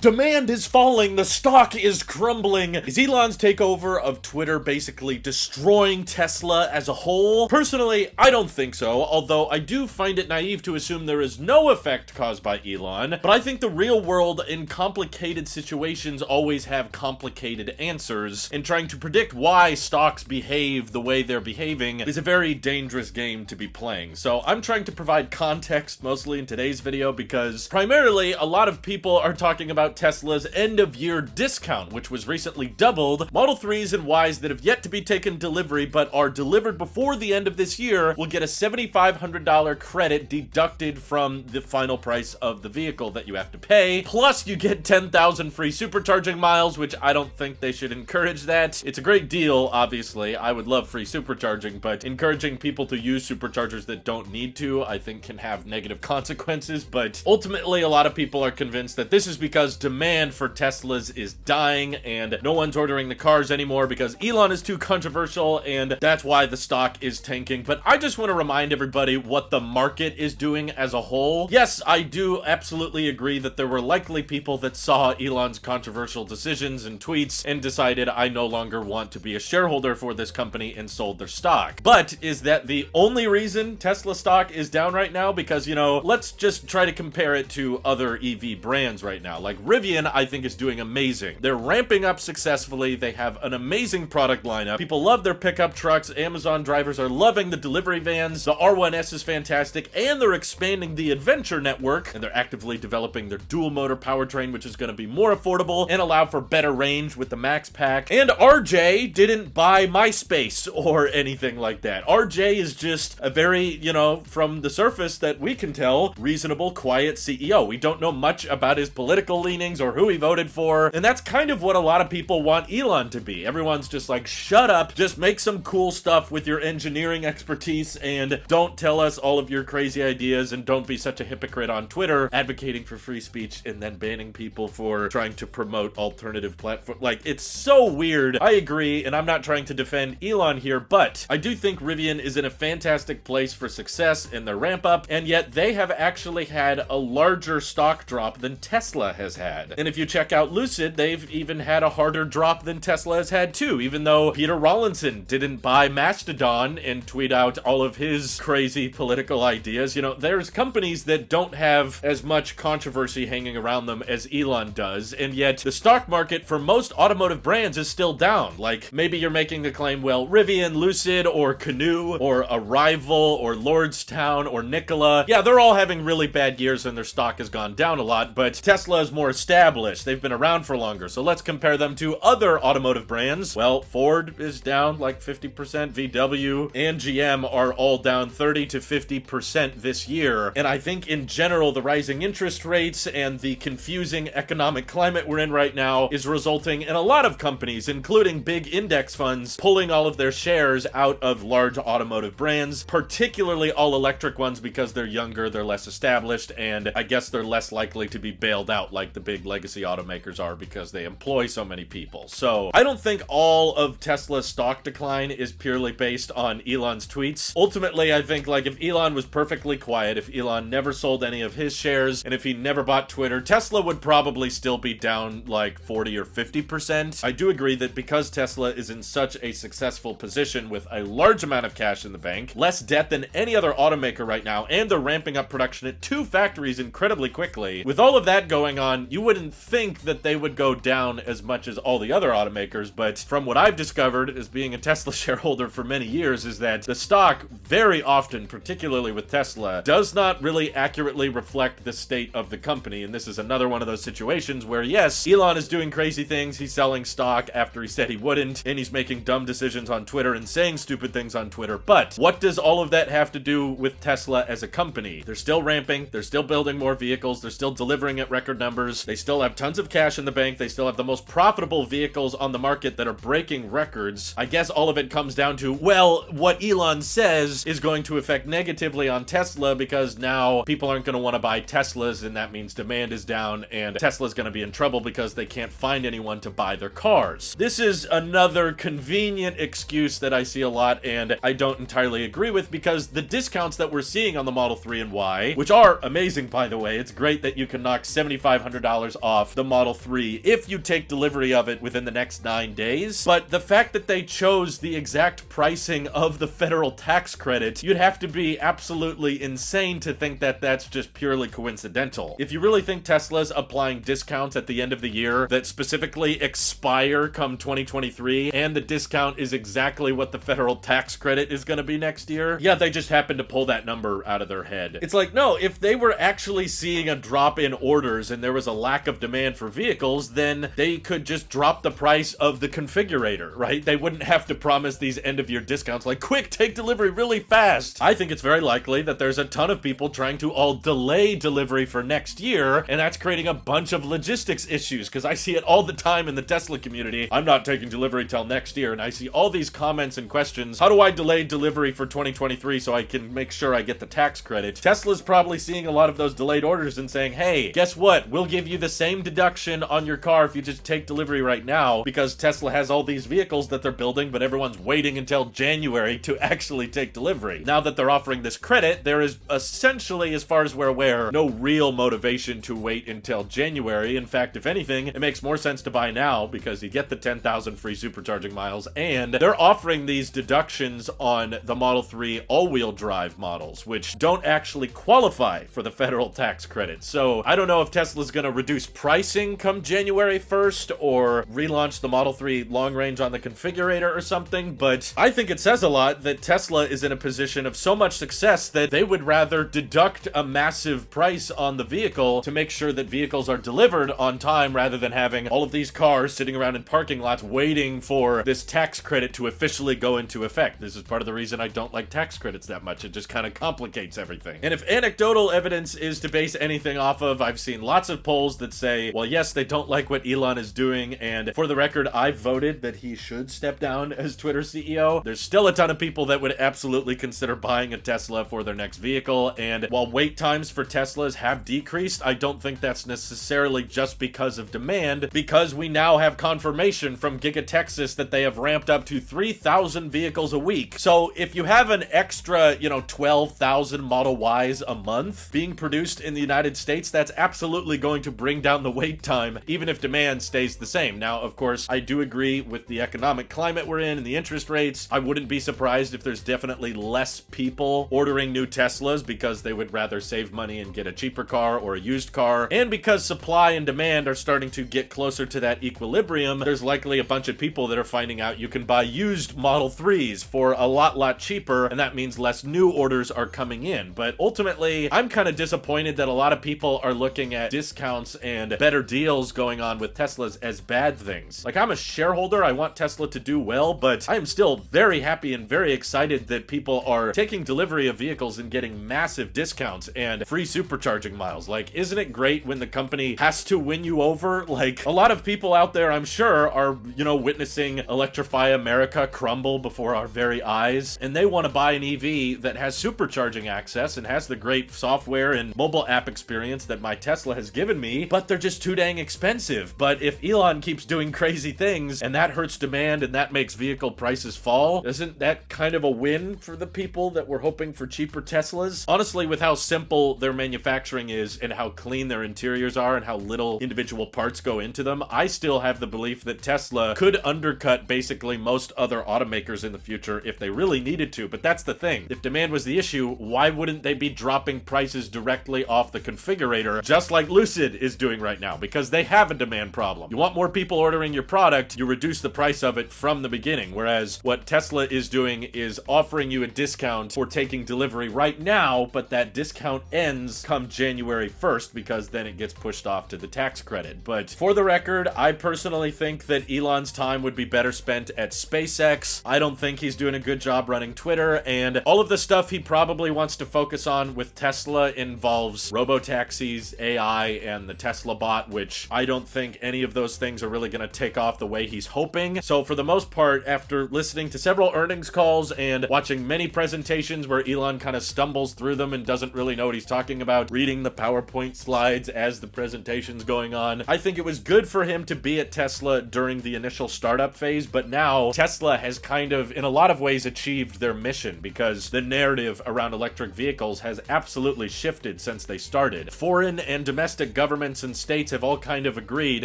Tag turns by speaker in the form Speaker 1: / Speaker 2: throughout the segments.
Speaker 1: Demand is falling, the stock is crumbling. Is Elon's takeover of Twitter basically destroying Tesla as a whole? Personally, I don't think so, although I do find it naive to assume there is no effect caused by Elon. But I think the real world in complicated situations always have complicated answers, and trying to predict why stocks behave the way they're behaving is a very dangerous game to be playing. So I'm trying to provide context mostly in today's video because primarily a lot of people are talking about Tesla's end-of-year discount, which was recently doubled. Model 3s and Ys that have yet to be taken delivery but are delivered before the end of this year will get a $7,500 credit deducted from the final price of the vehicle that you have to pay. Plus, you get 10,000 free supercharging miles, which I don't think they should encourage that. It's a great deal, obviously. I would love free supercharging, but encouraging people to use superchargers that don't need to, I think can have negative consequences. But ultimately, a lot of people are convinced that this is because demand for Teslas is dying and no one's ordering the cars anymore because Elon is too controversial, and that's why the stock is tanking. But I just want to remind everybody what the market is doing as a whole. Yes, I do absolutely agree that there were likely people that saw Elon's controversial decisions and tweets and decided I no longer want to be a shareholder for this company and sold their stock. But is that the only reason Tesla stock is down right now? Because, you know, let's just try to compare it to other EV brands right now. Like Rivian, I think is doing amazing. They're ramping up successfully. They have an amazing product lineup. People love their pickup trucks. Amazon drivers are loving the delivery vans. The R1S is fantastic, and they're expanding the adventure network, and they're actively developing their dual motor powertrain, which is going to be more affordable and allow for better range with the Max Pack. And RJ didn't buy MySpace or anything like that. RJ is just a very, you know, from the surface that we can tell, reasonable, quiet CEO. We don't know much about his political leanings or who he voted for, and that's kind of what a lot of people want Elon to be. Everyone's just like, shut up, just make some cool stuff with your engineering expertise and don't tell us all of your crazy ideas, and don't be such a hypocrite on Twitter advocating for free speech and then banning people for trying to promote alternative platforms. Like, it's so weird. I agree, and I'm not trying to defend Elon here, but I do think Rivian is in a fantastic place for success in their ramp up, and yet they have actually had a larger stock drop than Tesla has had. And if you check out Lucid, they've even had a harder drop than Tesla has had too, even though Peter Rawlinson didn't buy Mastodon and tweet out all of his crazy political ideas. You know, there's companies that don't have as much controversy hanging around them as Elon does, and yet the stock market for most automotive brands is still down. Like, maybe you're making the claim, well, Rivian, Lucid, or Canoo, or Arrival, or Lordstown, or Nikola, yeah, they're all having really bad years and their stock has gone down a lot, but Tesla is more established. They've been around for longer, so let's compare them to other automotive brands. Well, Ford is down like 50%, VW and GM are all down 30 to 50% this year, and I think in general the rising interest rates and the confusing economic climate we're in right now is resulting in a lot of companies, including big index funds, pulling all of their shares out of large automotive brands, particularly all-electric ones, because they're younger, they're less established, and I guess they're less likely to be bailed out like the big legacy automakers are because they employ so many people. So I don't think all of Tesla's stock decline is purely based on Elon's tweets. Ultimately, I think, like, if Elon was perfectly quiet, if Elon never sold any of his shares, and if he never bought Twitter, Tesla would probably still be down like 40 or 50%. I do agree that because Tesla is in such a successful position with a large amount of cash in the bank, less debt than any other automaker right now, and they're ramping up production at 2 factories incredibly quickly. With all of that going on, you wouldn't think that they would go down as much as all the other automakers, but from what I've discovered as being a Tesla shareholder for many years is that the stock very often, particularly with Tesla, does not really accurately reflect the state of the company, and this is another one of those situations where, yes, Elon is doing crazy things, he's selling stock after he said he wouldn't, and he's making dumb decisions on Twitter and saying stupid things on Twitter, but what does all of that have to do with Tesla as a company? They're still ramping, they're still building more vehicles, they're still delivering at record numbers, they still have tons of cash in the bank, they still have the most profitable vehicles on the market that are breaking records. I guess all of it comes down to, well, what Elon says is going to affect negatively on Tesla because now people aren't going to want to buy Teslas, and that means demand is down, and Tesla's going to be in trouble because they can't find anyone to buy their cars. This is another convenient excuse that I see a lot, and I don't entirely agree with, because the discounts that we're seeing on the Model 3 and Y, which are amazing, by the way, it's great that you can knock $7,500 $100 off the Model 3 if you take delivery of it within the next 9 days. But the fact that they chose the exact pricing of the federal tax credit, you'd have to be absolutely insane to think that that's just purely coincidental. If you really think Tesla's applying discounts at the end of the year that specifically expire come 2023, and the discount is exactly what the federal tax credit is going to be next year, yeah, they just happened to pull that number out of their head. It's like, no, if they were actually seeing a drop in orders and there was a lack of demand for vehicles, then they could just drop the price of the configurator, right? They wouldn't have to promise these end of year discounts like, quick, take delivery really fast. I think it's very likely that there's a ton of people trying to all delay delivery for next year, and that's creating a bunch of logistics issues, because I see it all the time in the Tesla community. I'm not taking delivery till next year, and I see all these comments and questions. How do I delay delivery for 2023 so I can make sure I get the tax credit? Tesla's probably seeing a lot of those delayed orders and saying, hey, guess what? We'll give you the same deduction on your car if you just take delivery right now, because Tesla has all these vehicles that they're building, but everyone's waiting until January to actually take delivery. Now that they're offering this credit, there is essentially, as far as we're aware, no real motivation to wait until January. In fact, if anything, it makes more sense to buy now because you get the 10,000 free supercharging miles, and they're offering these deductions on the Model 3 all-wheel drive models, which don't actually qualify for the federal tax credit. So I don't know if Tesla's going to reduce pricing come January 1st or relaunch the Model 3 long range on the configurator or something, but I think it says a lot that Tesla is in a position of so much success that they would rather deduct a massive price on the vehicle to make sure that vehicles are delivered on time rather than having all of these cars sitting around in parking lots waiting for this tax credit to officially go into effect. This is part of the reason I don't like tax credits that much. It just kind of complicates everything. And if anecdotal evidence is to base anything off of, I've seen lots of polls that say, well, yes, they don't like what Elon is doing, and for the record, I voted that he should step down as Twitter CEO. There's still a ton of people that would absolutely consider buying a Tesla for their next vehicle, and while wait times for Teslas have decreased, I don't think that's necessarily just because of demand, because we now have confirmation from Giga Texas that they have ramped up to 3,000 vehicles a week. So if you have an extra, 12,000 Model Ys a month being produced in the United States, that's absolutely going to bring down the wait time, even if demand stays the same. Now, of course, I do agree with the economic climate we're in and the interest rates. I wouldn't be surprised if there's definitely less people ordering new Teslas because they would rather save money and get a cheaper car or a used car. And because supply and demand are starting to get closer to that equilibrium, there's likely a bunch of people that are finding out you can buy used Model 3s for a lot cheaper, and that means less new orders are coming in. But ultimately, I'm kind of disappointed that a lot of people are looking at discounts and better deals going on with Teslas as bad things. Like, I'm a shareholder, I want Tesla to do well, but I am still very happy and very excited that people are taking delivery of vehicles and getting massive discounts and free supercharging miles. Like, isn't it great when the company has to win you over? Like, a lot of people out there, I'm sure, are, witnessing Electrify America crumble before our very eyes, and they want to buy an EV that has supercharging access and has the great software and mobile app experience that my Tesla has given me, but they're just too dang expensive. But if Elon keeps doing crazy things and that hurts demand and that makes vehicle prices fall, isn't that kind of a win for the people that were hoping for cheaper Teslas? Honestly, with how simple their manufacturing is and how clean their interiors are and how little individual parts go into them, I still have the belief that Tesla could undercut basically most other automakers in the future if they really needed to. But that's the thing. If demand was the issue, why wouldn't they be dropping prices directly off the configurator, just like Lucid is doing right now? Because they have a demand problem. You want more people ordering your product, you reduce the price of it from the beginning. Whereas what Tesla is doing is offering you a discount for taking delivery right now, but that discount ends come January 1st because then it gets pushed off to the tax credit. But for the record, I personally think that Elon's time would be better spent at SpaceX. I don't think he's doing a good job running Twitter, and all of the stuff he probably wants to focus on with Tesla involves robotaxis, AI, and the Tesla bot, which I don't think any of those things are really going to take off the way he's hoping. So for the most part, after listening to several earnings calls and watching many presentations where Elon kind of stumbles through them and doesn't really know what he's talking about, reading the PowerPoint slides as the presentation's going on, I think it was good for him to be at Tesla during the initial startup phase, but now Tesla has kind of, in a lot of ways, achieved their mission because the narrative around electric vehicles has absolutely shifted since they started. Foreign and domestic governments governments and states have all kind of agreed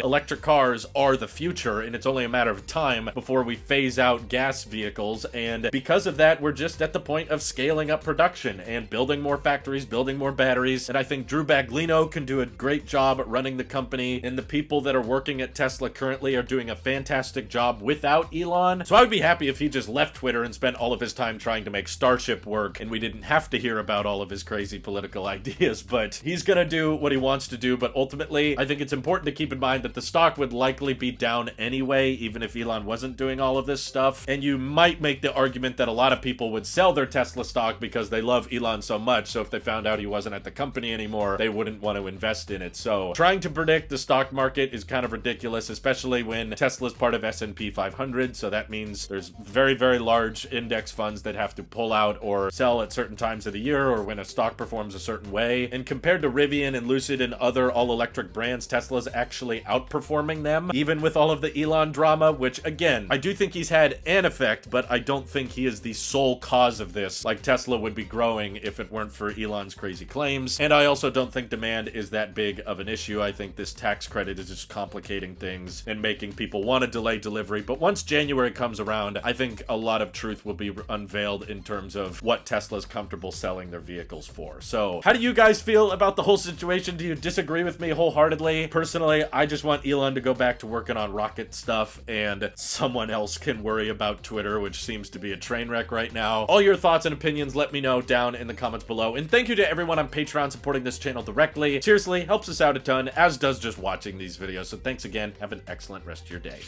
Speaker 1: electric cars are the future, and it's only a matter of time before we phase out gas vehicles. And because of that, we're just at the point of scaling up production and building more factories, building more batteries. And I think Drew Baglino can do a great job at running the company, and the people that are working at Tesla currently are doing a fantastic job without Elon. So I would be happy if he just left Twitter and spent all of his time trying to make Starship work, and we didn't have to hear about all of his crazy political ideas. But he's gonna do what he wants to do. But ultimately, I think it's important to keep in mind that the stock would likely be down anyway, even if Elon wasn't doing all of this stuff. And you might make the argument that a lot of people would sell their Tesla stock because they love Elon so much, so if they found out he wasn't at the company anymore, they wouldn't want to invest in it. So trying to predict the stock market is kind of ridiculous, especially when Tesla's part of S&P 500, so that means there's very, very large index funds that have to pull out or sell at certain times of the year, or when a stock performs a certain way. And compared to Rivian and Lucid and other all-electric brands, Tesla's actually outperforming them, even with all of the Elon drama, which, again, I do think he's had an effect, but I don't think he is the sole cause of this. Like, Tesla would be growing if it weren't for Elon's crazy claims. And I also don't think demand is that big of an issue. I think this tax credit is just complicating things and making people want to delay delivery. But once January comes around, I think a lot of truth will be unveiled in terms of what Tesla's comfortable selling their vehicles for. So how do you guys feel about the whole situation? Do you disagree with me wholeheartedly? Personally, I just want Elon to go back to working on rocket stuff, and someone else can worry about Twitter, which seems to be a train wreck right now. All your thoughts and opinions, let me know down in the comments below. And thank you to everyone on Patreon supporting this channel directly. Seriously, helps us out a ton, as does just watching these videos. So thanks again. Have an excellent rest of your day.